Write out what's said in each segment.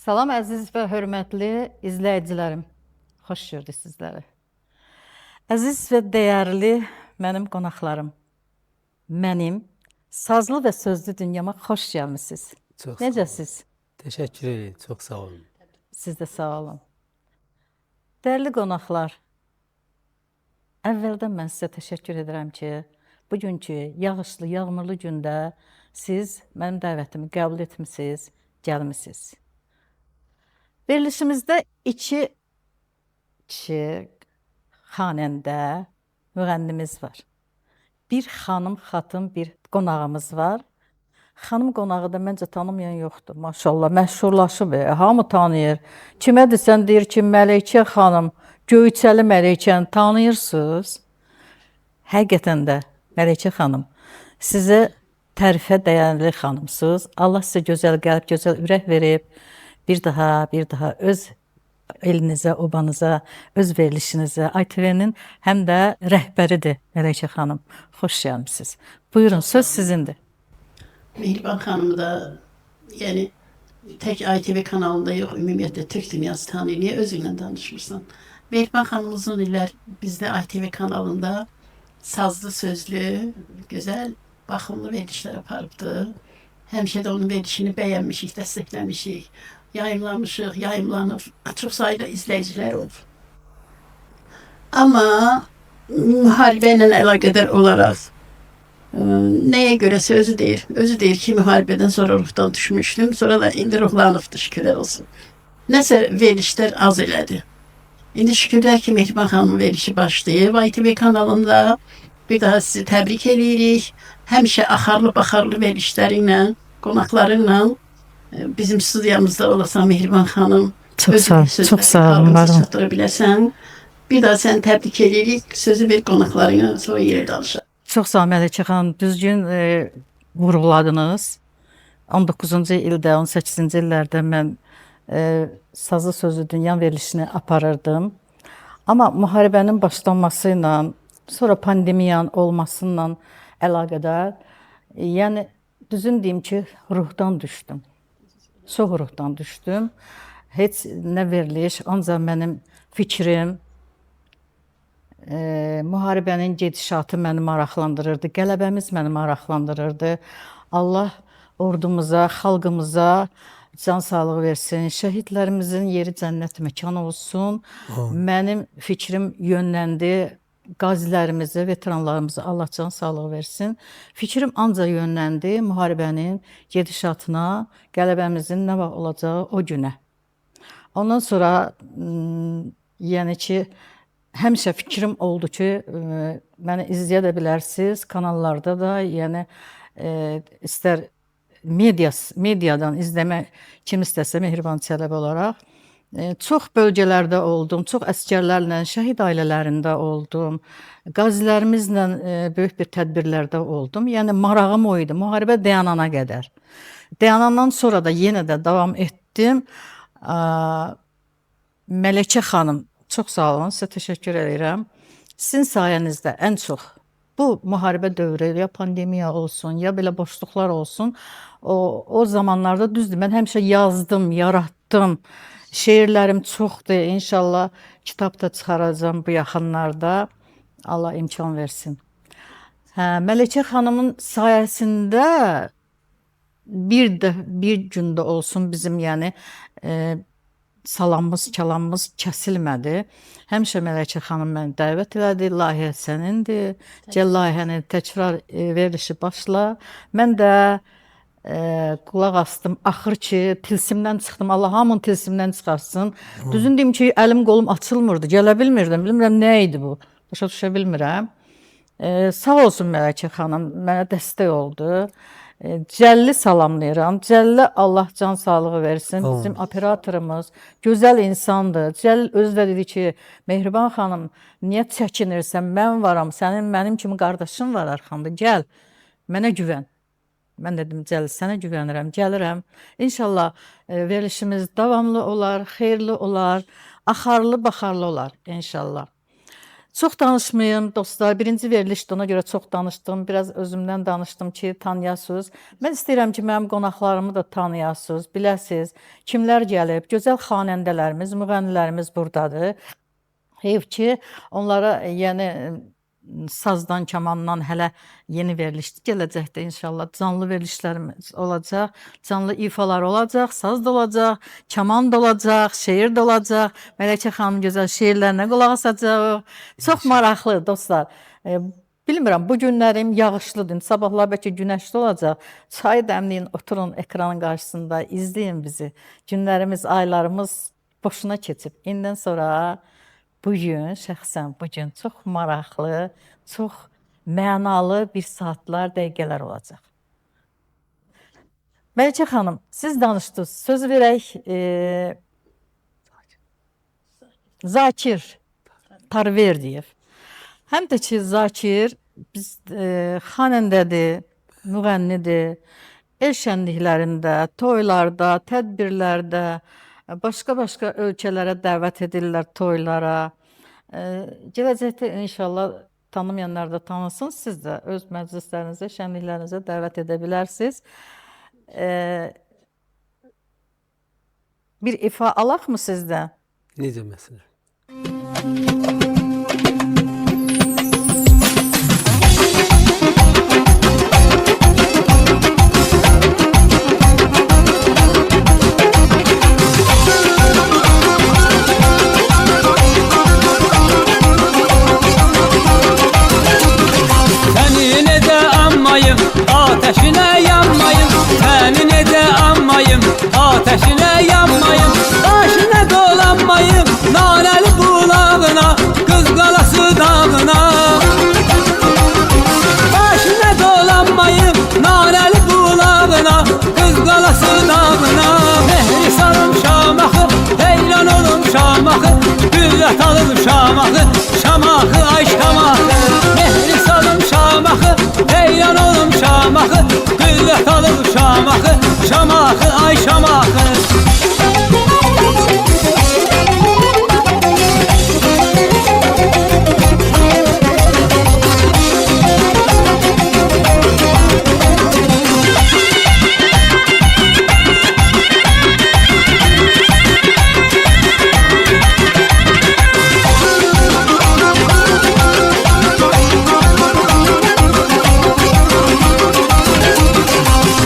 Salam əziz və hörmətli izləyicilərim. Xoş gördük sizləri. Əziz və dəyərli mənim qonaqlarım. Mənim sazlı və sözlü dünyama xoş gəlmisiniz. Çox Necəsiz? Təşəkkür ederim. Çox sağ olun. Siz də sağ olun. Dəyərli qonaqlar, əvvəldən mən sizə təşəkkür edirəm ki, bugünkü yağışlı, yağmurlu gündə siz mənim dəvətimi qəbul etmisiniz, gəlmisiniz. Verilişimizdə iki xanəndə, müğənnimiz var. Bir xanım, xatın, bir qonağımız var. Xanım qonağı da məncə tanımayan yoxdur. Maşallah, məşhurlaşıb, hamı tanıyır. Kimə desən deyir ki, Məleykə xanım, Göyçəli Məleykəni tanıyırsınız. Həqiqətən də Məleykə xanım, sizə tərifə dəyərli xanımsınız. Allah sizə gözəl qəlb, gözəl ürək verib. Bir daha öz elinizə, obanıza, öz verilişinizə, ITV-nin həm də rəhbəridir Məleykə xanım. Xoş gəlmisiniz. Buyurun, söz sizindir. Mehriban xanımı da, yəni tək ITV kanalında yox, ümumiyyətlə Türk dünyası tanıyır. Niyə özünlə danışmırsan? Mehriban xanım uzun illər bizdə ITV kanalında sazlı, sözlü, gözəl, baxımlı verilişlər aparıbdı. Həmişə də onun verilişini bəyənmişik, dəstəkləmişik. Yayımlamışıq, yayımlanıb, çox sayıda izləyicilər olub. Amma müharibə ilə əlaqədar olaraq nəyə görəsə özü deyir ki, müharibədən sonra ruhdan düşmüşdüm, sonra da indi ruhlanıbdır, şükürlər olsun. Nəsə verilişlər az elədi. İndi şükürlər ki, Mehriban xanımın verilişi başlayıb ITV kanalında. Bir daha sizi təbrik edirik. Həmişə axarlı, baxarlı verilişləri ilə, qonaqları ilə bizim studiyamızda olasan Mehriban xanım. Çox sağ olun. Çatdıra bilərsən. Bir daha səni təbrik edirik. Sözü ver qonaqlarına, sonra yerə danışaq. Çox sağ olun Məleykə xanım. Düzgün vurğuladınız. 19-cu ildə, 18-ci illərdə mən sazlı sözlü dünya verilişini aparırdım. Amma müharibənin başlanması ilə, sonra pandemiyanın olması ilə əlaqədar, yəni düzün deyim ki, ruhdan düşdüm. Çox ruhdan düşdüm. Heç nə veriliş, ancaq mənim fikrim, müharibənin gedişatı məni maraqlandırırdı, qələbəmiz məni maraqlandırırdı. Allah ordumuza, xalqımıza can sağlığı versin, şəhidlərimizin yeri cənnət məkanı olsun. Mənim fikrim yönləndi, qazilərimizə, veteranlarımıza Allah can sağlığı versin. Fikrim ancaq yönləndi müharibənin gedişatına, qələbəmizin nə vaxt olacağı o günə. Ondan sonra, yəni ki, həmişə fikrim oldu ki, məni izləyə də bilərsiniz, kanallarda da, yəni istər mediadan izləmək kim istəsə Mehriban Çələbi olaraq. Çox bölgələrdə oldum, çox əsgərlərlə, şəhid ailələrində oldum, qazilərimizlə böyük bir tədbirlərdə oldum. Yəni marağım o idi, müharibə dayanana qədər. Dayanandan sonra da yenə də davam etdim. Məleykə xanım, çox sağ olun, sizə təşəkkür edirəm. Sizin sayənizdə ən çox bu müharibə dövrü, ya pandemiya olsun, ya belə boşluqlar olsun, o zamanlarda düzdür, mən həmişə yazdım, yaratdım. Şeirlərim çoxdur, inşallah kitab da çıxaracağım bu yaxınlarda. Allah imkan versin. Məleykə xanımın sayəsində bir gündə olsun bizim, yəni salamımız, kəlamımız kəsilmədi. Həmişə Məleykə xanım məni dəvət elədi, layihə sənindir, gəl layihəni təkrar verilişi başla. Mən də qulaq astım, axır ki, tilsimdən çıxdım, Allah hamının tilsimdən çıxarsın. Düzün deyim ki, əlim qolum açılmırdı, gələ bilmirdim, bilmirəm nə idi bu, başa düşə bilmirəm. Sağ olsun Məleykə xanım, mənə dəstək oldu. Cəlli salamlayıram, Cəlli Allah can sağlığı versin, bizim operatorumuz, gözəl insandır. Cəll özü də dedi ki, Mehriban xanım, niyə çəkinirsən, mən varam, mənim kimi qardaşım var arxamda, gəl, mənə güvən. Mən dedim, Cəlil, sənə güvənirəm, gəlirəm. İnşallah verilişimiz davamlı olar, xeyirli olar, axarlı, baxarlı olar inşallah. Çox danışmayım dostlar. Birinci verilişdə ona görə çox danışdım. Biraz özümdən danışdım ki, tanıyasınız. Mən istəyirəm ki, mənim qonaqlarımı da tanıyasınız, biləsiniz. Kimlər gəlib? Gözəl xanəndələrimiz, müğənnilərimiz burdadır. Heyf ki, onlara yəni sazdan, kamandan hələ yeni veriliş gələcəkdə inşallah canlı verilişlərimiz olacaq, canlı ifalar olacaq, saz da olacaq, kaman da olacaq, şeir də olacaq. Mələkə xanım gözəl şeirlərinə qulaq asacağıq. Çox maraqlı dostlar. Bilmirəm, bu günlərim yağışlıdır. Sabahlar bəlkə günəşli olacaq. Çay dəmləyin, oturun ekranın qarşısında, izləyin bizi. Günlərimiz, aylarımız boşuna keçib. İndən sonra bugün, şəxsən bugün çox maraqlı, çox mənalı bir saatlar, dəqiqələr olacaq. Məlikə xanım, siz danışdınız. Söz verək Zakir Tarverdiyev. Həm də ki, Zakir xanəndədir, müğənnidir. El şənliklərində, toylarda, tədbirlərdə, başqa-başqa ölkələrə dəvət edirlər toylara. Gələcəkdə inşallah tanımayanlar da tanısın. Siz də öz məclislərinizə, şənliklərinizə dəvət edə bilərsiniz. Bir ifa alaq mı sizdən? Necə məsələ? Ateşine yanmayın, tenine de anmayın. Ateşine yanmayın, başına dolanmayın. Naneli bulağına, kız galası dağına. Başına dolanmayın, naneli bulağına, kız galası dağına. Mehri salım şamahı, heyran olun şamahı. Güvvet alın şamahı, şamahı ay şamahı. Mehri salım şamahı, heyran olun şamahı. Güvvet alın şamahı, şamahı ay şamahı.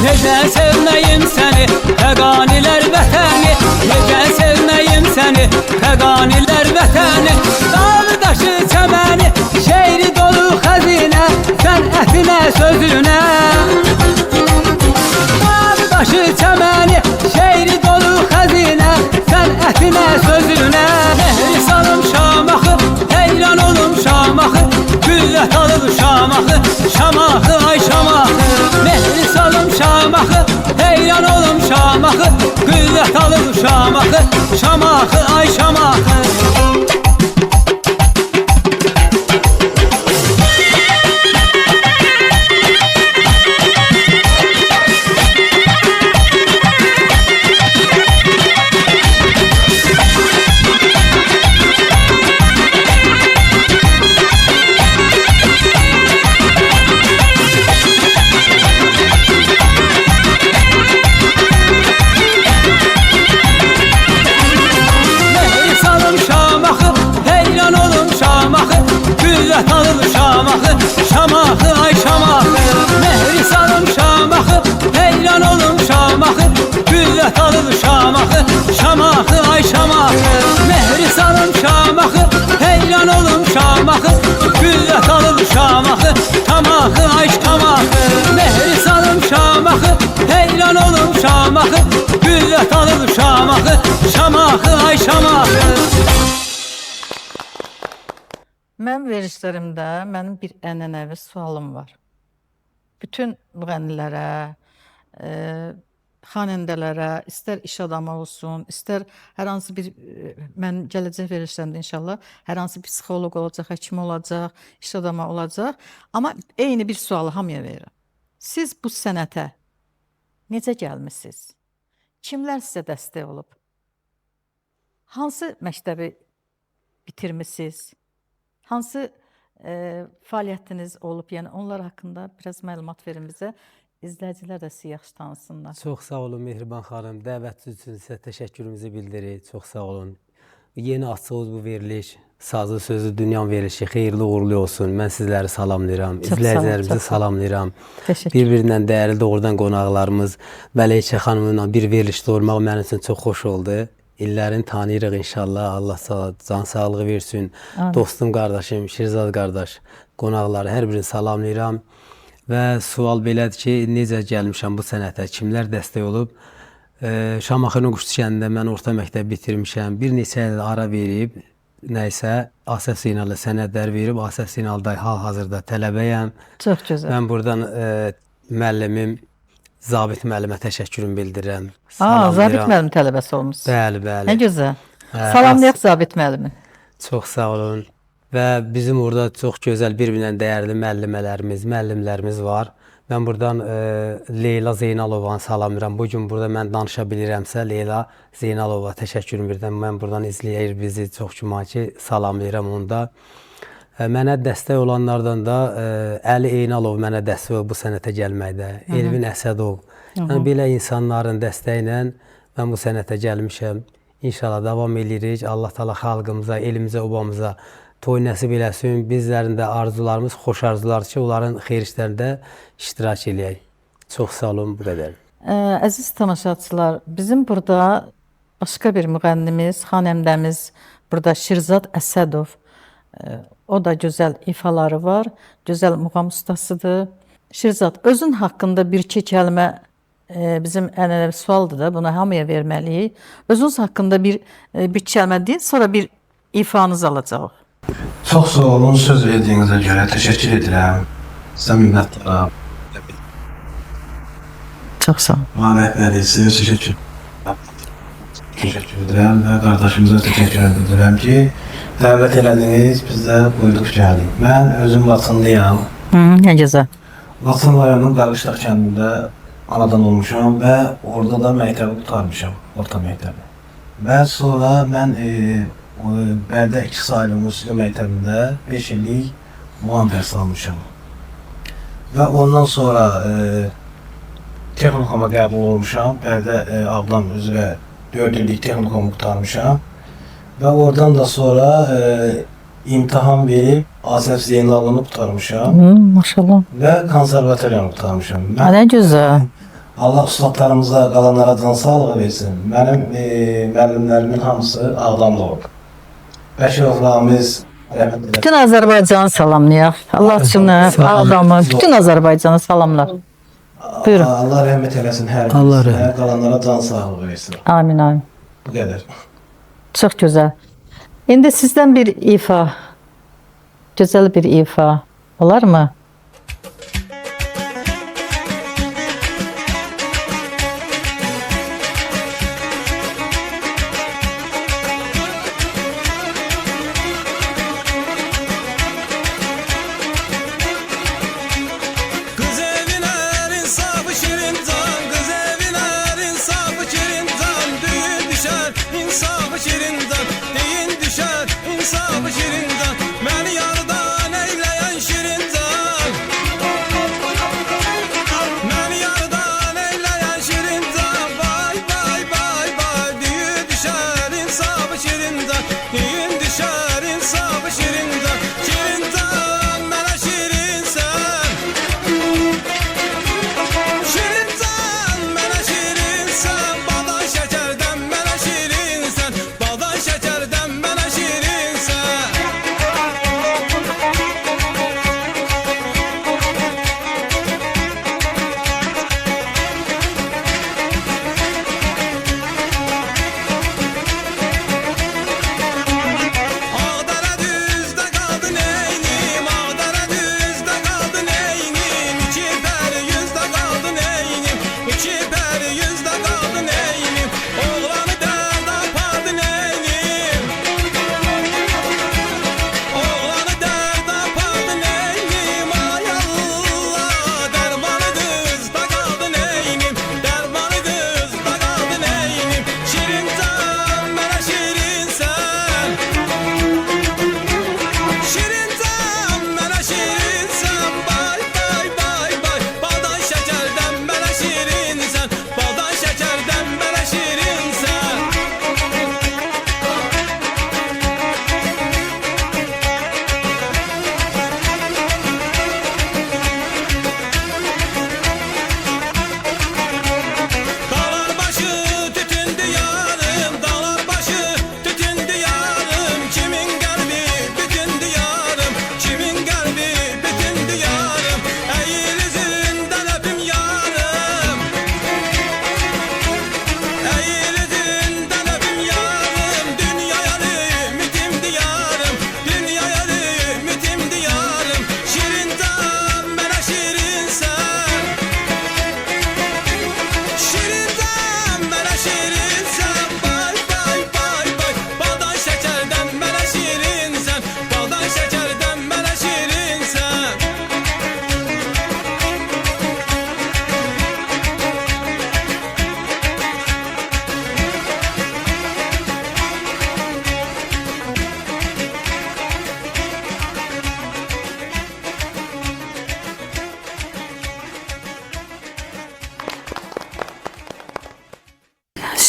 Neden sevmeyim seni, Feganiler vətəni. Neden sevmeyim seni, Feganiler vətəni. Dağlı daşı çəməni, şeiri dolu xəzinə. Sən ətinə sözünə. Dağlı daşı çəməni, şeiri dolu xəzinə. Sən ətinə sözünə. Mehri salım şamahı, heyran olum şamahı. Güvvet alım şamahı, şamahı ay şamahı. Mehri salım şamahı, heyran olum şamahı. Güvvet alım şamahı, şamahı ay şamahı. Güvvet alın şamahı, şamahı ay şamahı. Mehri salım şamahı, heyran olun şamahı. Güvvet alın şamahı, şamahı ay şamahı. Mehri salım şamahı, heyran olun şamahı. Güvvet alın şamahı, şamahı ay şamahı. Mehri salım şamahı, heyran olun şamahı. Güvvet alın şamahı, şamahı ay şamahı. Mən verilişlərimdə mənim bir ənənəvi sualım var. Bütün müğənnilərə, xanəndələrə, istər iş adamı olsun, istər hər hansı bir, mən gələcək verilişlərimdə inşallah, hər hansı bir psixoloq olacaq, həkim olacaq, iş adamı olacaq. Amma eyni bir sualı hamıya verirəm. Siz bu sənətə necə gəlmisiniz? Kimlər sizə dəstək olub? Hansı məktəbi bitirmisiniz? Hansı fəaliyyətiniz olub? Yəni onlar haqqında biraz məlumat verin bizə. İzləyicilər də sizi yaxşı tanısınlar. Çox sağ olun Mehriban xanım. Dəvətiniz üçün sizə təşəkkürümüzü bildiririk. Çox sağ olun. Yeni açdığınız bu veriliş, sazı sözü dünyanın verilişi xeyirli uğurlu olsun. Mən sizləri salamlayıram. İzləyicilərimizi salamlayıram. Təşəkkür. Bir-birindən dəyərli doğrudan qonaqlarımız Vəleyçə xanımla bir verilişdə olmaq mənim üçün çox xoş oldu. İllərini tanıyırıq inşallah. Allah can sağlığı versin. Dostum, qardaşım, Şirzad qardaş, qonaqları hər birini salamlayıram. Və sual belədir ki, necə gəlmişəm bu sənətə, kimlər dəstək olub? Şamaxının Quşçu kəndində mən orta məktəb bitirmişəm. Bir neçə il ara verib, nəysə Asəf Zeynal'a sənədlər verib, Asəf Zeynal'da hal-hazırda tələbəyəm. Çox gözəl. Mən buradan müəllimim Zabit müəllimə təşəkkürümü bildirirəm. Zabit müəllim tələbəsi olmusunuz. Bəli, bəli. Nə gözəl. Salamlayaq Zabit müəllimi. Çox sağ olun. Və bizim orada çox gözəl bir-birindən dəyərli müəllimlərimiz var. Mən buradan Leyla Zeynalovanı salamlayıram. Bugün burada mən danışa bilirəmsə Leyla Zeynalova təşəkkürümü bildirirəm. Mən buradan izləyir bizi çox güman ki, salamlayıram onu da. Mənə dəstək olanlardan da Əli Eynalov mənə dəstək olub bu sənətə gəlməkdə. Elvin Əsədov. Yəni belə insanların dəstəyi ilə mən bu sənətə gəlmişəm. İnşallah davam edirik. Allah təala xalqımıza, elimizə, obamıza toy nəsib eləsin. Bizlərin də arzularımız, xoş arzular ki, onların xeyir işlərində iştirak eləyək. Çox sağ olun, bu qədər. Əziz tamaşaçılar, bizim burada başqa bir müğənnimiz, xanəndəmiz, burada Şirzad Əsədov. O da gözəl ifaları var, gözəl muğam ustasıdır. Şirzad, özün haqqında bir-iki kəlmə bizim ənənəvi sualdır da, bunu hamıya verməliyik. Özünüz haqqında bir kəlmə deyin, sonra bir ifanızı alacağıq. Çox sağ olun, söz verdiyinizə görə təşəkkür edirəm. Sizə minnətdaram. Çox sağ olun. Məhəmməd bəy, sizə təşəkkür edirəm və qardaşımıza təşəkkür edirəm ki, dəvət elədiniz, biz də buyuruq gəldik. Mən özüm Laçınlıyam. Nə gözəl. Laçın rayonunun Qarışdaq kəndində anadan olmuşam və orada da məktəbi qurtarmışam, orta məktəbi. Və sonra mən Bərdə 2 saylı musiqi məktəbində 5 illik muğam dərs almışam. Və ondan sonra texnikuma qəbul olmuşam. Bərdə ablam üzrə 4 illik texnikumu qurtarmışam. Və oradan da sonra imtahan verib Asəf Zeynal'ını qurtarmışam. Maşallah. Və konservatoriyanı qurtarmışam. Nə gözəl. Allah ustadlarımıza, qalanlara can sağlığı versin. Mənim müəllimlərimin hamısı Ağdamlı olub. Bəşirovlarımız bütün Azərbaycanı salamlayaq. Allah üçün Ağdamı, bütün Azərbaycanı salamlar. Buyurun. Allah rəhmət eləsin hər birinizə, qalanlara can sağlığı versin. Amin, amin. Bu qədər. Çox gözəl. İndi sizdən bir ifa, gözəl bir ifa olar mı?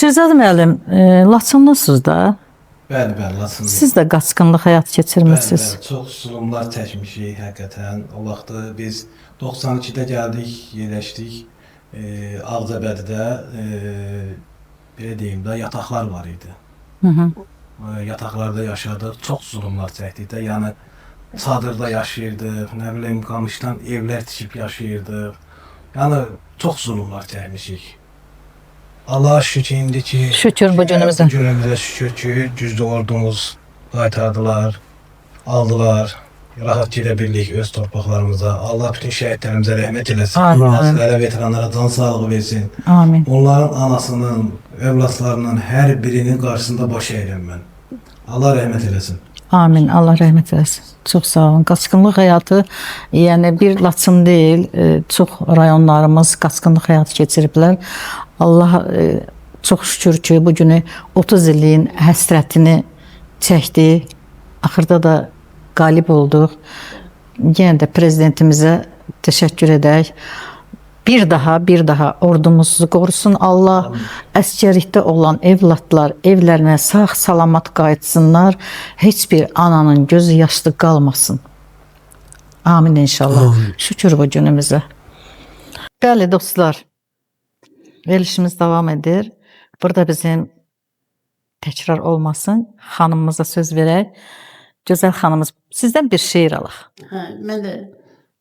Şirzad müəllim, Laçınlısınız da. Bəli, bəli, Laçınlıyam. Siz də qaçqınlıq həyat keçirmisiniz. Bəli, çox zulmlar çəkmişik həqiqətən. O vaxtı biz 92-də gəldik, yerləşdik. Ağcabədidə belə deyim də yataqlar var idi. Yataqlarda yaşadıq, çox zulmlar çəkdik də. Yəni çadırda yaşayırdıq, nə bilim qamışdan evlər tikib yaşayırdıq. Yəni çox zulmlar çəkmişik. Allah şükür indi ki, Şükür bu günümüzə. Günümüzə şükür ki, güclü ordumuz qaytardılar, aldılar. Rahat gedə bildik öz torpaqlarımıza. Allah bütün şəhidlərimizə rəhmət eləsin. Amin. Əzizlərə, veteranlara can sağlığı versin. Amin. Onların anasının, övladlarının hər birinin qarşısında baş əyirəm mən. Allah rəhmət eləsin. Amin. Allah rəhmət eləsin. Çox sağ olun. Qaçqınlıq həyatı, yəni bir Laçın deyil, çox rayonlarımız qaçqınlıq həyatı keçiriblər. Allah çox şükür ki, bu günü 30 illiyin həsrətini çəkdi. Axırda da qalib olduq. Yenə də prezidentimizə təşəkkür edək. Bir daha ordumuzu qorusun Allah. Əskərlikdə olan evlatlar evlərinə sağ-salamat qayıtsınlar. Heç bir ananın gözü yaşlı qalmasın. Amin inşallah. Şükür bu günümüzə. Bəli dostlar, verilişimiz davam edir. Burada bizim təkrar olmasın. Xanımımıza söz verək. Gözəl xanımız, sizdən bir şeir alaq. Hə, mən də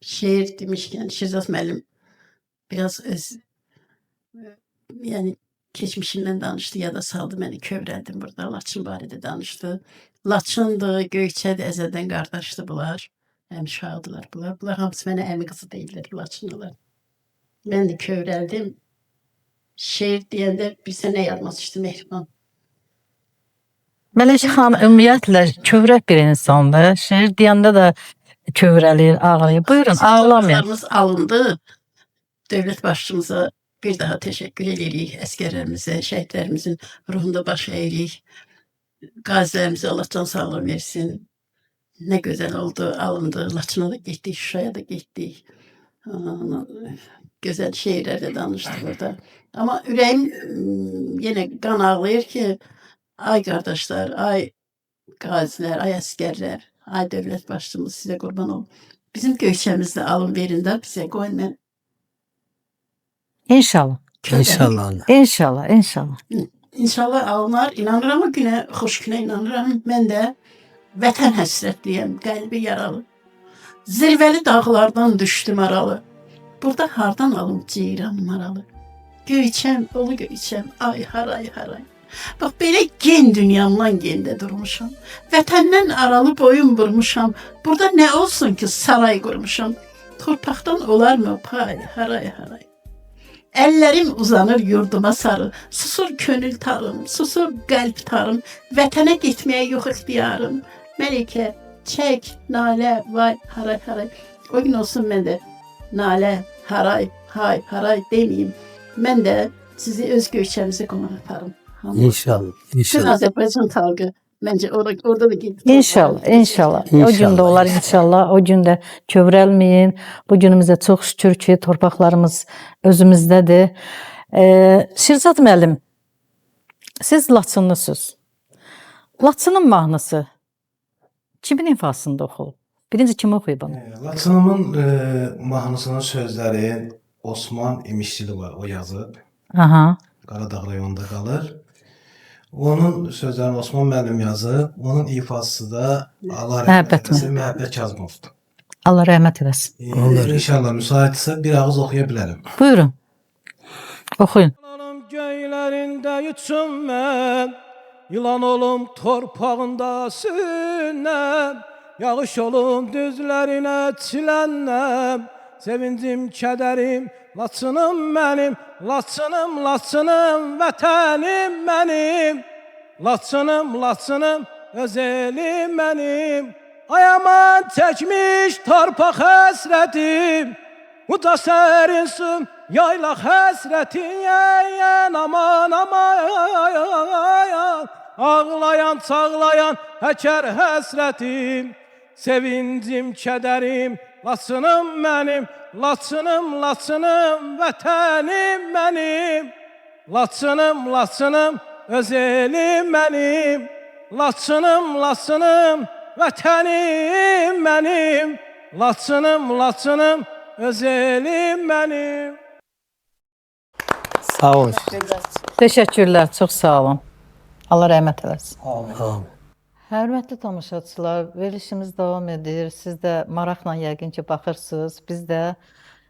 şeir demişkən Şirzad müəllim biraz öz yəni keçmişindən danışdı, yada saldı, məni kövrəldim burada. Laçın barədə danışdı. Laçındır, Göyçədir, əzəldən qardaşdır bunlar. Həmşahdılar bunlar. Bunlar hamısı mənə əmi qızı deyirlər, Laçınlılar. Mən də kövrəldim. Şeir deyəndə bir sənə yazmaq istəyirdim Mehriban. Mələk xan ümumiyyətlə kövrək bir insandır. Şeir deyəndə də kövrəlir, ağlayır. Buyurun, ağlamayın. Torpaqlarımız alındı. Dövlət başçımıza bir daha təşəkkür edirik. Əskərlərimizə, şəhidlərimizin ruhunda baş əyirik. Qazilərimizə Allah can sağlığı versin. Nə gözəl oldu, alındı. Laçına da getdik, Şuşaya da getdik. Gözəl şeirlərlə danışdıq orada. Amma ürəyim yenə qan ağlayır ki, ay qardaşlar, ay qazilər, ay əskərlər, ay dövlət başçımız, sizə qurban olun. Bizim Göyçəmizdə alın verin də bizə, qoyun mən. İnşallah. İnşallah. İnşallah, inşallah. İnşallah alınar, inanıram o günə, xoş günə inanıram. Mən də vətən həsrətliyəm, qəlbi yaralı. Zirvəli dağlardan düşdüm aralı. Burada hardan alım ceyran maralı. Göyçəm, olu Göyçəm, ay haray haray. Bax, belə gen dünyamdan gende durmuşam. Vətəndən aralı boyun vurmuşam. Burada nə olsun ki, saray qurmuşam. Torpaqdan olar mı pay, haray haray. Əllərim uzanır yurduma sarı. Susur könül tarım, susur qəlb tarım. Vətənə getməyə yox ixtiyarım. Məlikə, çək, nalə, vay, haray haray. O gün olsun mən də nalə, haray, hay, haray deməyim. Mən də sizi öz Göyçəmizi qonaq aparım. İnşallah. Bütün İnşallah. Azərbaycan xalqı məncə orada da gedib. İnşallah, inşallah. O gün də olar inşallah. O gün də kövrəlməyin. Bu günümüzə çox şükür ki, torpaqlarımız özümüzdədir. Şirzad müəllim, siz Laçınlısınız. Laçının mahnısı kimin ifasında oxulub? Birinci kim oxuyub onu? Laçınımın mahnısının sözləri Osman İmişçili var, o yazıb. Aha. Qaradağ rayonunda qalır. Onun sözlərini Osman müəllim yazıb, onun ifası da Allah Məhəbbət rəhmət eləsin, Məhəbbət Kazımovdur. Allah rəhmət eləsin. İnşallah müsaitsə bir ağız oxuya bilərəm. Buyurun. Oxuyun. Yılanım göylərində yutsum mən, yılan olum torpağında sünəm, yağış olum düzlərinə çilənəm, sevincim, kədərim, Laçınım mənim, Laçınım, Laçınım, vətənim mənim, Laçınım, Laçınım, öz elim mənim, ayaman çəkmiş torpaq həsrətim, bu da sərinsin, yaylaq həsrətin, yəyən, aman, aman, ağlayan, çağlayan, həkər həsrətim, sevincim, kədərim, Laçınım mənim, Laçınım, Laçınım, vətənim mənim, Laçınım, Laçınım, öz elim mənim. Laçınım, Laçınım, vətənim mənim. Laçınım, Laçınım, öz elim mənim. Sağ olun. Təşəkkürlər, çox sağ olun. Allah rəhmət eləsin. Amin. Hörmətli tamaşaçılar, verilişimiz davam edir. Siz də maraqla yəqin ki baxırsınız. Biz də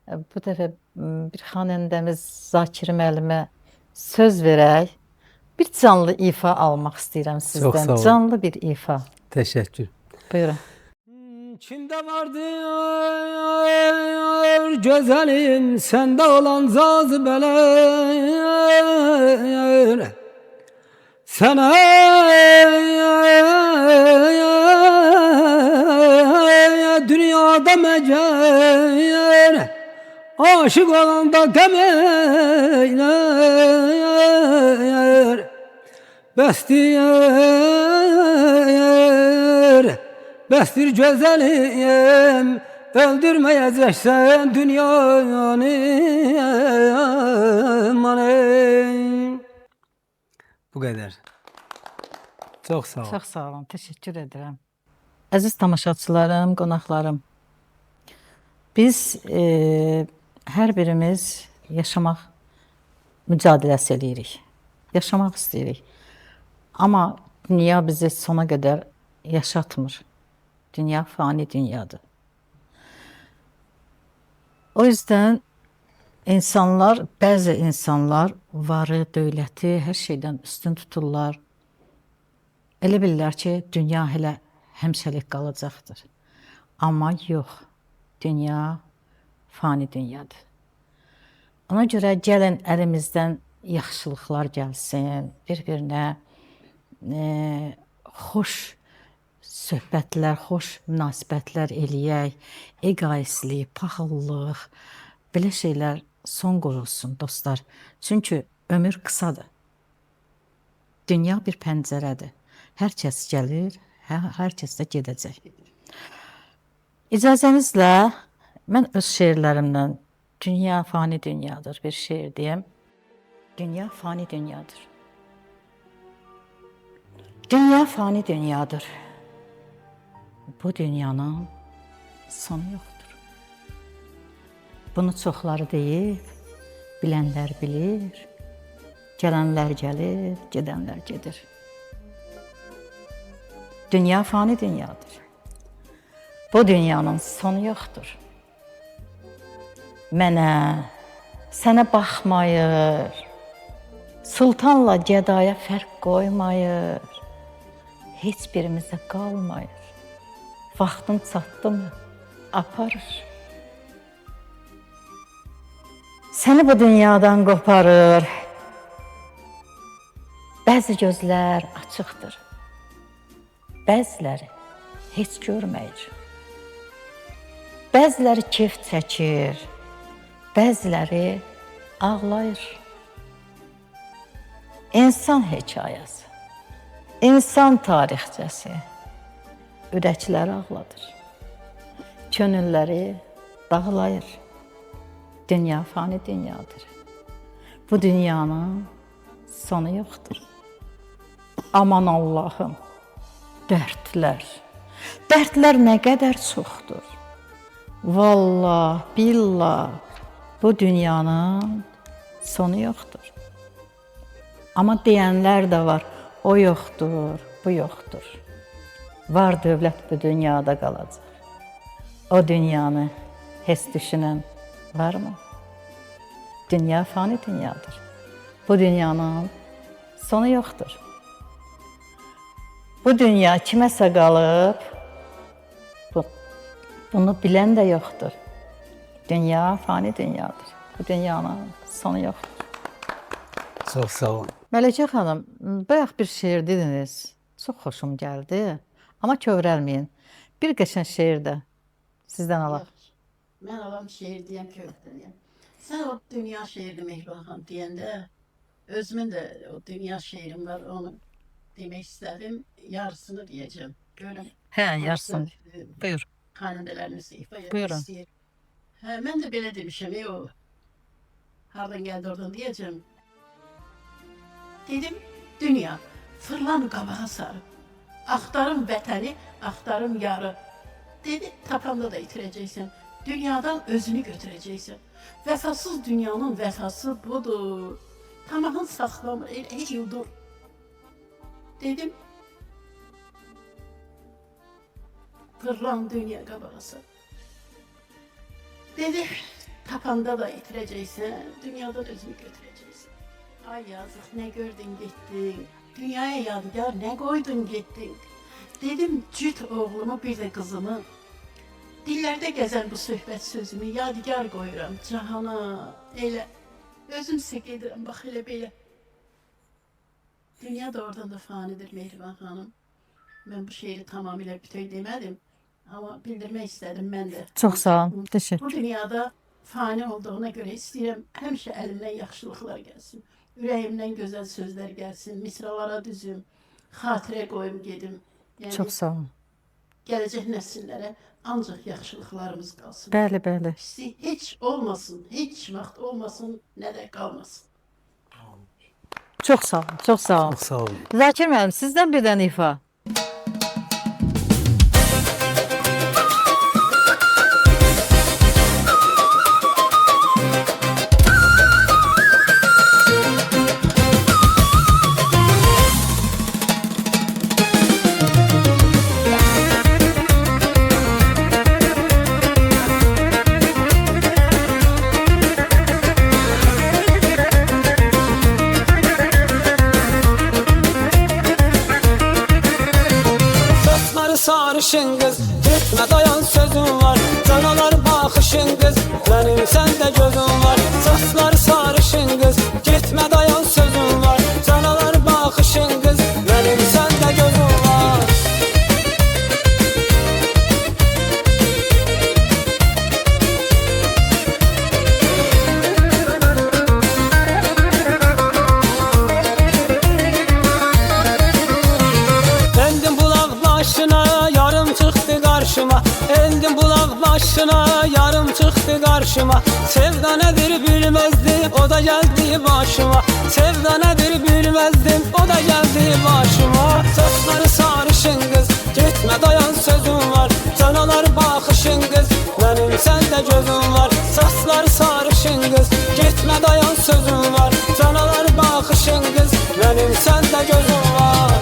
bu dəfə bir xanəndəmiz Zakir müəllimə söz verək. Bir canlı ifa almaq istəyirəm Çox sağ sizdən. olun. Canlı bir ifa. Teşekkür. Buyurun. Kimde vardır güzelim sende olan cazibeler sana dünyada mecer aşık olan da demeyler Bestir güzelim öldürmeyeceksen dünyanı amanım. Bu kadar. Çok sağ olun. Çox sağ olun, təşəkkür edirəm. Əziz tamaşaçılarım, qonaqlarım. Biz hər birimiz yaşamaq mücadiləsi eləyirik. Yaşamaq istəyirik. Amma dünya bizi sona qədər yaşatmır. Dünya fani dünyadır. O yüzden insanlar, bəzi insanlar varı, dövləti, hər şeydən üstün tuturlar. Elə bilirlər ki, dünya hələ həmişəlik qalacaqdır. Amma yox, dünya fani dünyadır. Ona görə gəlin əlimizdən yaxşılıqlar gəlsin, bir-birinə xoş söhbətlər, xoş münasibətlər eləyək, egoistlik, paxıllıq, belə şeylər son qoyulsun dostlar. Çünki ömür qısadır. Dünya bir pəncərədir. Hər kəs gəlir, hər kəs də gedəcək. İcazənizlə mən öz şeirlərimdən dünya fani dünyadır bir şeir deyim. Dünya fani dünyadır. Dünya fani dünyadır. Bu dünyanın sonu yoxdur. Bunu çoxları deyib, bilənlər bilir, gələnlər gəlir, gedənlər gedir. Dünya fani dünyadır. Bu dünyanın sonu yoxdur. Mənə, sənə baxmayır, sultanla gədaya fərq qoymayır, heç birimizə qalmayır. Vaxtın çatdı mı, aparır. Səni bu dünyadan qoparır. Bəzi gözlər açıqdır. Bəziləri heç görməyir. Bəziləri kef çəkir. Bəziləri ağlayır. İnsan hekayəsi, insan tarixçəsi ürəkləri ağladır. Könülləri dağlayır. Dünya fani dünyadır. Bu dünyanın sonu yoxdur. Aman Allahım, dərdlər. Dərdlər nə qədər çoxdur. Vallah, billah, bu dünyanın sonu yoxdur. Amma deyənlər də var, o yoxdur, bu yoxdur. Var dövlət bu dünyada qalacaq. O dünyanı heç düşünən varmı? Dünya fani dünyadır. Bu dünyanın sonu yoxdur. Bu dünya kiməsə qalıb, bunu bilən də yoxdur. Dünya fani dünyadır. Bu dünyanın sonu yoxdur. Çok sağ olun. Mələkə xanım, bayaq bir şeir dediniz. Çox xoşum gəldi. Amma kövrəlməyin. Bir qəşəng şeir də sizdən alaq. Mən alam şeir deyəm kövrəlməyəm. Sən o dünya şeirini Mehriban xanım deyəndə özümün də o dünya şeirim var, onu demək istədim. Yarısını deyəcəm. Görüm. Hə, yarısın. Buyur. Xanəndələrimiz ifa Buyurun. istəyir. Hə, mən də belə demişəm, o hardan gəldi oradan deyəcəm. Dedim, dünya, fırlan qabağa sarı. Axtarım vətəni, axtarım yarı. Dedi, tapanda da itirəcəksən. Dünyadan özünü götürəcəksən. Vəfasız dünyanın vəfası budur. Tamahın saxlamır, elə yudur. Dedim, fırlan dünya qabağa sarı. Dedi, tapanda da itirəcəksən, dünyadan özünü götürəcəksən. Ay yazıq, nə gördün getdin, dünyaya yadigar nə qoydun getdin. Dedim, cüt oğlumu bir də qızımı, dillərdə gəzən bu söhbət sözümü yadigar qoyuram cahana, elə. Özüm sizə gedirəm, bax elə belə. Dünya da oradan da fanidir Mehriban xanım. Mən bu şeiri tamamilə bütöv demədim. Amma bildirmək istədim mən də. Çox sağ olun. Təşəkkür. Bu dünyada fani olduğuna görə istəyirəm həmişə əlimdən yaxşılıqlar gəlsin. Ürəyimdən gözəl sözlər gəlsin, misralara düzüm, xatirə qoyum gedim. Yəni, Çox sağ olun. gələcək nəsillərə ancaq yaxşılıqlarımız qalsın. Bəli, bəli. Pisi heç olmasın, heç vaxt olmasın, nə də qalmasın. Çox sağ olun. Çox sağ olun. Çox sağ olun. Zakir müəllim, sizdən bir dənə ifa. Saçları sarışın kız, gitme dayan sözün var. Canalar bakışın kız, benim sende gözün var. Saçları sarışın kız, gitme dayan sözün var. Canalar bakışın kız, benim sende gözün var. Eldim bulak başına, yarım çıktı karşıma. Eldim bulak başına, yarım çıktı karşıma. Sevda nedir bilmezdim, o da geldi başıma. Sevda nedir bilmezdim, o da geldi başıma. Saçları sarışın kız, gitme dayan sözün var. Canalar bakışın kız, benim sende gözün var. Saçları sarışın kız, gitme dayan sözün var. Canalar bakışın kız, benim sende gözün var.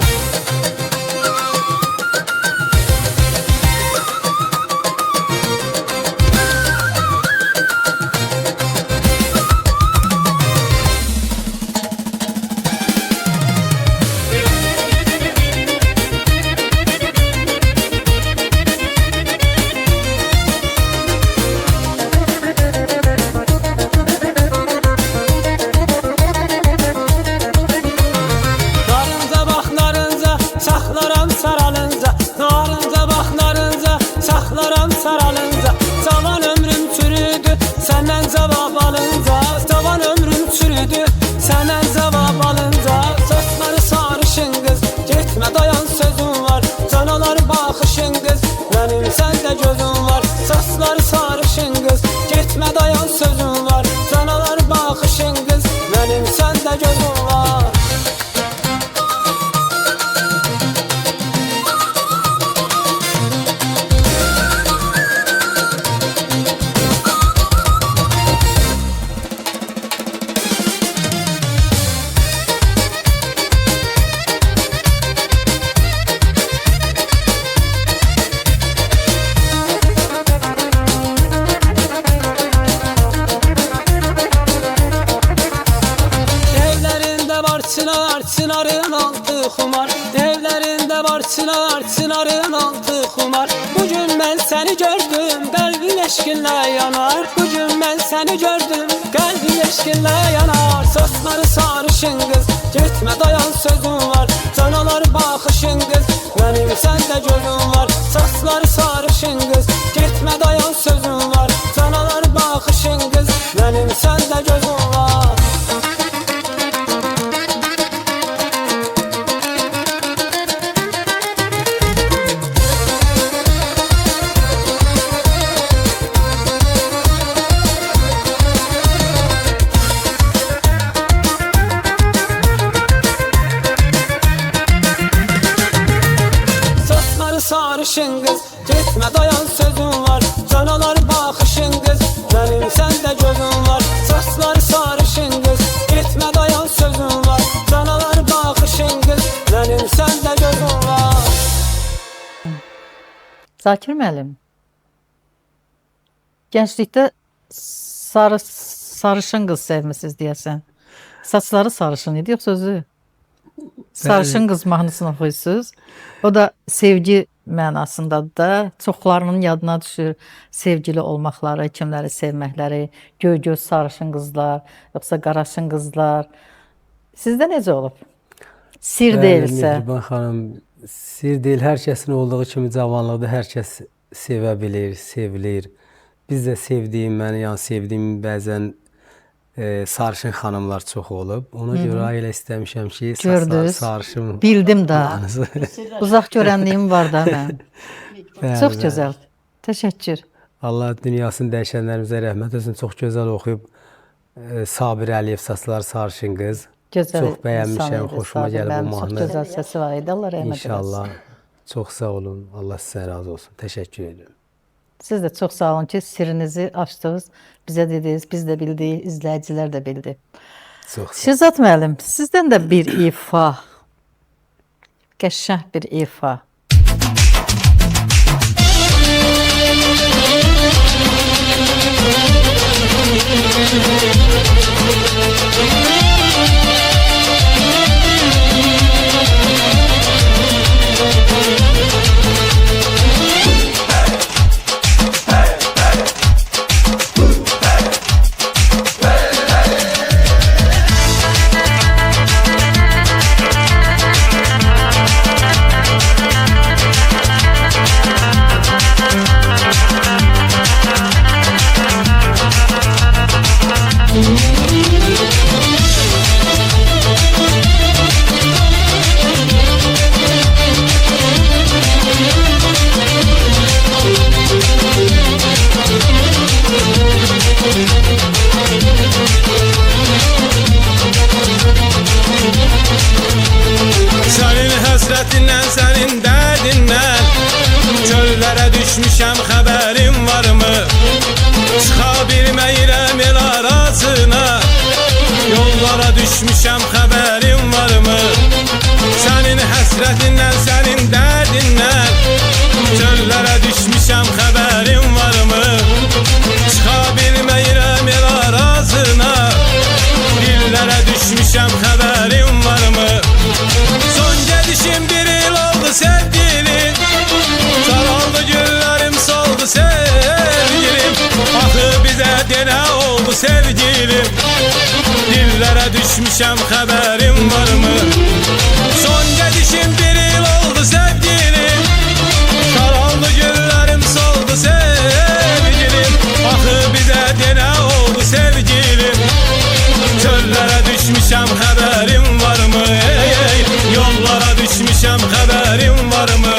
Narınca bax narınca, saxlaram saralınca. Narınca bax narınca, saxlaram saralınca. Cavan ömrüm çürüdü, səndən cavab alınca. Cavan ömrüm çürüdü, səndən cavab alınca. Saçları sarışın qız, getmə dayan sözün var. Canalar baxışın qız, mənim səndə gözün var. Saçları sarışın qız, getmə dayan sözün var. Canalar baxışın qız, mənim səndə gözün var. Evlerinde var çınar, çınarın altı kumar. Evlerinde var çınar, çınarın altı kumar. Bugün ben seni gördüm, kalbim eşkinle yanar. Bugün ben seni gördüm, kalbim eşkinle yanar. Saçları sarışın kız, gitme dayan sözün var. Canalar bakışın kız, benim sende gözün var. Saçları sarışın kız, gitme dayan sözün var. Canalar bakışın kız, benim sende gözün var. sarışın qız Getmə dayan sözün var Canalar baxışın qız Mənim səndə gözün var Saçları sarışın qız Getmə dayan sözün var Canalar baxışın qız Mənim səndə gözün var Zakir müəllim, gənclikdə sarışın qız sevmisiniz deyəsən. Saçları sarışın idi, yoxsa özü? Sarışın qız mahnısını oxuyursunuz. O da sevgi mənasındadır da. Çoxlarının yadına düşür sevgili olmaqları, kimləri sevməkləri, göy-göz sarışın qızlar, yoxsa qaraşın qızlar. Sizdə necə olub? Sir deyilsə. Mehriban xanım, sir deyil. Hər kəsin olduğu kimi cavanlıqda hər kəs sevə bilir, sevilir. Biz də sevdiyim, məni yəni sevdiyim bəzən sarışın xanımlar çox olub. Ona görə elə istəmişəm ki, Gördünüz. sarışın. Bildim da. Uzaq görənliyim var da mən. Çox gözəl. Təşəkkür. Allah dünyasını dəyişənlərimizə rəhmət olsun. Çox gözəl oxuyub. Sabir Əliyev saçları sarışın qız. Gözəl Çox bəyənmişəm, insan idi, xoşuma Sabir gəlib bu müəllim. mahnı. Çox gözəl səsi var idi. Allah rəhmət eləsin. İnşallah. Çox sağ olun. Allah sizə razı olsun. Təşəkkür edirəm. Siz də çox sağ olun ki, sirrinizi açdınız, bizə dediniz, biz də bildik, izləyicilər də bildi. Çox sağ olun. Şehzad müəllim, sizdən də bir ifa, qəşəng bir ifa. Sənin həsrətindən, sənin dərdindən Çöllərə düşmüşəm, xəbərin varmı? Çıxa bilməyirəm el arasına Yollara düşmüşəm, xəbərin varmı? Sənin həsrətindən, sənin dərdindən Çöllərə düşmüşəm, xəbərin varmı? Çıxa bilməyirəm el arasına Dillərə düşmüşəm, xəbərin varmı? Son gedişim bir il oldu sevgilim Saraldı güllerim soldu sevgilim Axı bizə denə oldu sevgilim Dillere düşmüşəm xəbərim varmı Son gedişim bir il oldu sevgilim Saraldı güllerim soldu sevgilim Axı bizə denə oldu sevgilim Çöllere düşmüşəm xəbərim varmı Yollara düşmüşəm xəbərim varmı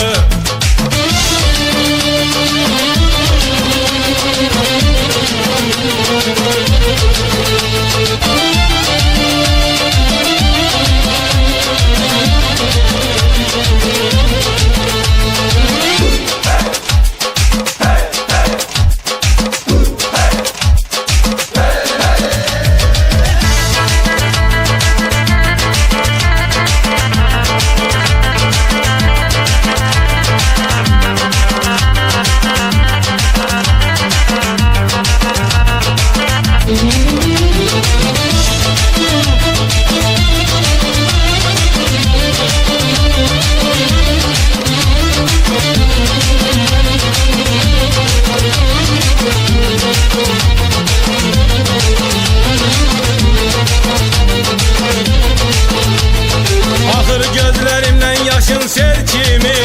Axır gözlərimdən yaşın sel kimi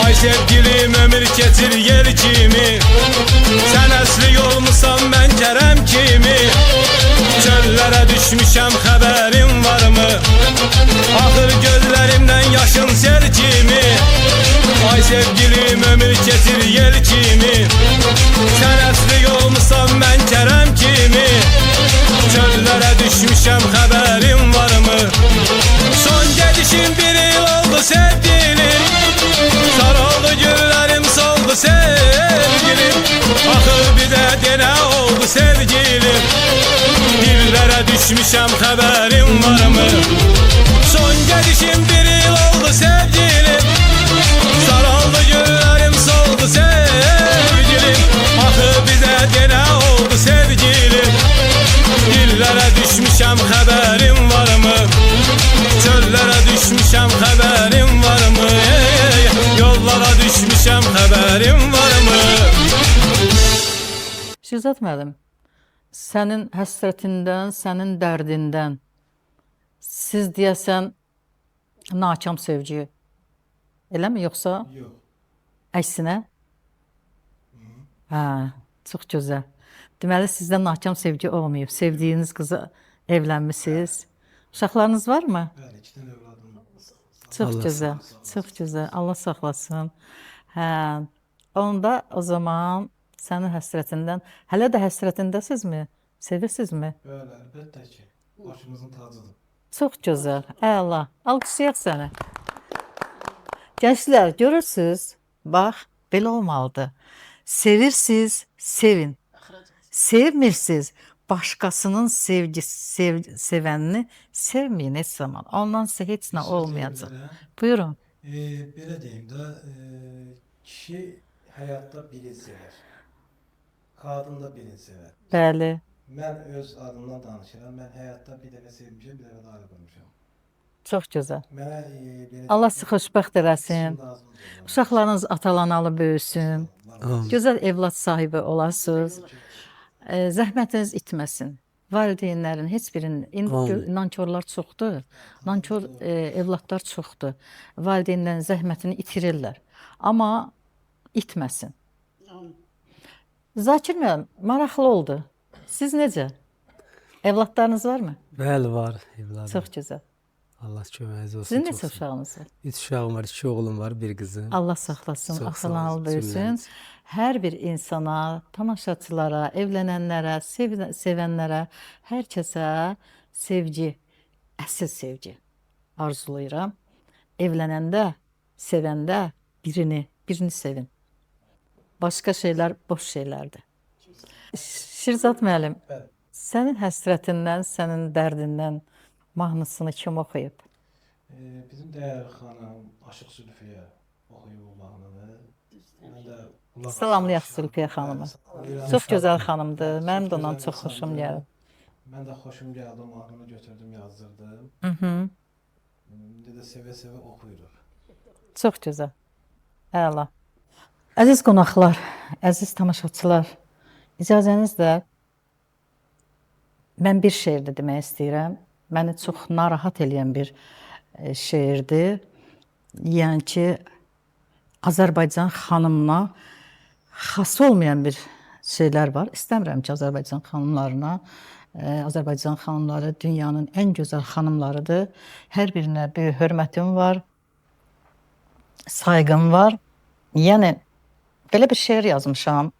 Ay sevgilim ömür keçir yer kimi Sən əsli olmusan mən Kərəm kimi Çöllərə düşmüşəm xəbərim varmı Axır gözlərimdən yaşın sel kimi Ay sevgilim ömür keçir yer kimi Sən əsli olmusan mən Kərəm kimi Çöllərə düşmüşəm xəbərim varmı Son gedişim bir il oldu sevgilim Sarıldı gül düşmüşəm xəbərim varmı? Son gedişim bir il oldu sevgilim, saraldı güllərim soldu sevgilim. Axı bizə denə oldu sevgilim, dillərə düşmüşəm xəbərim varmı? Çöllərə düşmüşəm xəbərim varmı? Yollara düşmüşəm xəbərim varmı? Şirzat müəllim, sənin həsrətindən, sənin dərdindən siz deyəsən nakam sevgi, eləmi yoxsa? Yox. Əksinə? Hə, çox gözəl. Deməli sizdə nakam sevgi olmayıb. Sevdiyiniz qıza evlənmisiniz. Uşaqlarınız varmı? Bəli, 2 dənə övladım var. Çox Allah gözəl. Çox gözəl. Allah saxlasın. Hə. Onda o zaman sənin həsrətindən, hələ də həsrətindəsizmi? Sevirsinizmi? Bəli, əlbəttə ki, başımızın tacıdır. Çox gözəl. Əla. Alqışlayaq səni. Gənclər, görürsüz? Bax, belə olmalıdır. Sevirsiniz, sevin. Sevmirsiniz, başqasının sevənini sevməyin heç zaman. Ondan sizə heç nə olmayacaq. Buyurun. Belə deyim də, kişi həyatda birini sevər. Qadın da birini sevər. Bəli. Mən öz adımdan danışıram. Mən həyatda bir dəfə sevmişəm, bir dəfə də ayrı qurmuşam. Çox gözəl. Mənə belə Allah sizi xoşbəxt eləsin. Uşaqlarınız atalanalı böyüsün. Gözəl evlad sahibi olasınız. Zəhmətiniz itməsin. Valideynlərin heç birinin, indi nankorlar çoxdur. Nankor evladlar çoxdur. Valideynlərin zəhmətini itirirlər. Amma itməsin. Zakir müəllim, maraqlı oldu. Siz necə? Evladlarınız varmı? Bəli, var evladım. Çox gözəl. Allah köməyiniz olsun. Sizin çox neçə sağ olun. uşağınız var? 3 uşağım var, 2 oğlum var, 1 qızım. Allah saxlasın, Çox sağ olun, axılanal böyüsün. cümləniz. Hər bir insana, tamaşaçılara, evlənənlərə, sevənlərə, hər kəsə sevgi, əsl sevgi arzulayıram. Evlənəndə, sevəndə birini sevin. Başqa şeylər boş şeylərdir. Şirzat müəllim, Bəli. sənin həsrətindən, sənin dərdindən mahnısını kim oxuyub? Bizim dəyərli xanım Aşıq Zülfiyə oxuyub bu mahnını. Mən də qulaq Salamlayaq Zülfiyə xanımı. Çox gözəl xanımdır. Mənim də ondan çox xoşum gəlir. Mən də xoşum gəldi, mahnını götürdüm, yazdırdım. İndi də sevə-sevə oxuyuruq. Çox gözəl. Əla. Əziz qonaqlar, əziz tamaşaçılar, icazənizlə mən bir şeir də demək istəyirəm. Məni çox narahat eləyən bir şeirdir. Yəni ki, Azərbaycan xanımına xas olmayan bir şeylər var. İstəmirəm ki, Azərbaycan xanımlarına, Azərbaycan xanımları dünyanın ən gözəl xanımlarıdır. Hər birinə böyük hörmətim var, sayğım var. Yəni, belə bir şeir yazmışam.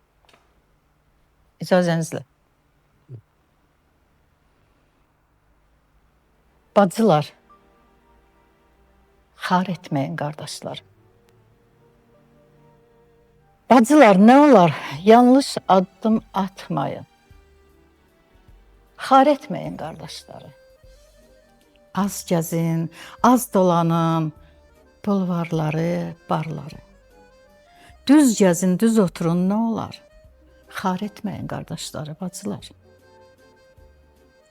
İcazənizlə. Bacılar, xar etməyin qardaşlar. Bacılar, nə olar, yanlış addım atmayın. Xar etməyin qardaşları. Az gəzin, az dolanın, bulvarları, barları. Düz gəzin, düz oturun, nə olar? Xar etməyin qardaşları, bacılar.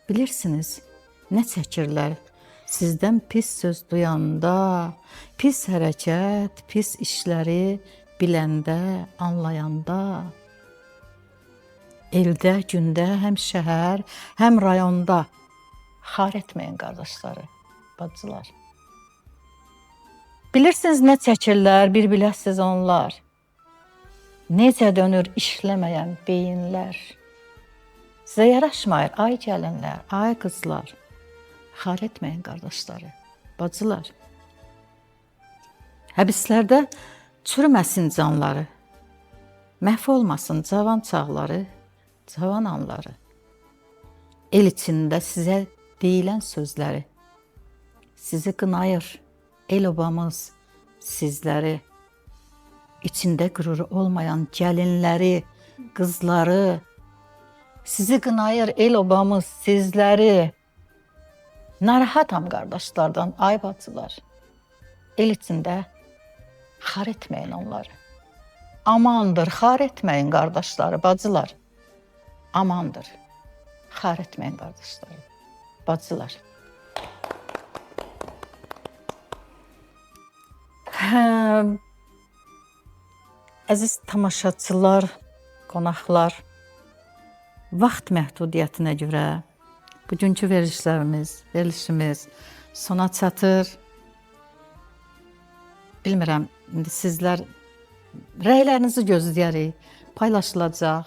Bilirsiniz, nə çəkirlər sizdən pis söz duyanda, pis hərəkət, pis işləri biləndə, anlayanda. Eldə, gündə, həm şəhər, həm rayonda xar etməyin qardaşları, bacılar. Bilirsiniz, nə çəkirlər, bir biləsiz onlar. Necə dönür işləməyən beyinlər. Sizə yaraşmayır, ay gəlinlər, ay qızlar. Xar etməyin qardaşları, bacılar. Həbislərdə çürüməsin canları. Məhv olmasın cavan çağları, cavan anları. El içində sizə deyilən sözləri. Sizi qınayır el obamız sizləri. İçində qüruru olmayan gəlinləri, qızları. Sizi qınayır el obamız sizləri. Narahatam qardaşlardan, ay bacılar. El içində xar etməyin onları. Amandır, xar etməyin qardaşları, bacılar. Amandır, xar etməyin qardaşları, bacılar. Əziz tamaşaçılar, qonaqlar, vaxt məhdudiyyətinə görə bugünkü verilişimiz sona çatır. Bilmirəm, indi sizlər rəylərinizi gözləyərik. Paylaşılacaq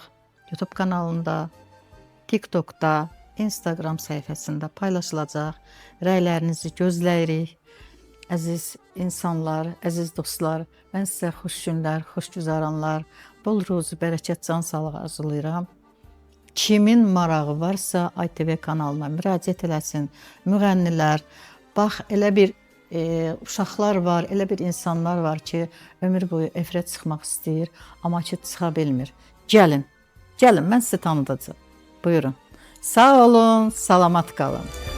YouTube kanalında, TikTokda, Instagram səhifəsində paylaşılacaq. Rəylərinizi gözləyirik. Əziz insanlar, əziz dostlar, mən sizə xoş günlər, xoş güzaranlar, bol ruzi, bərəkət, can sağlığı arzulayıram. Kimin marağı varsa ITV kanalına müraciət eləsin. Müğənnilər, bax elə bir uşaqlar var, elə bir insanlar var ki, ömür boyu efirə çıxmaq istəyir, amma ki, çıxa bilmir. Gəlin, mən sizi tanıdacağım. Buyurun. Sağ olun, salamat qalın.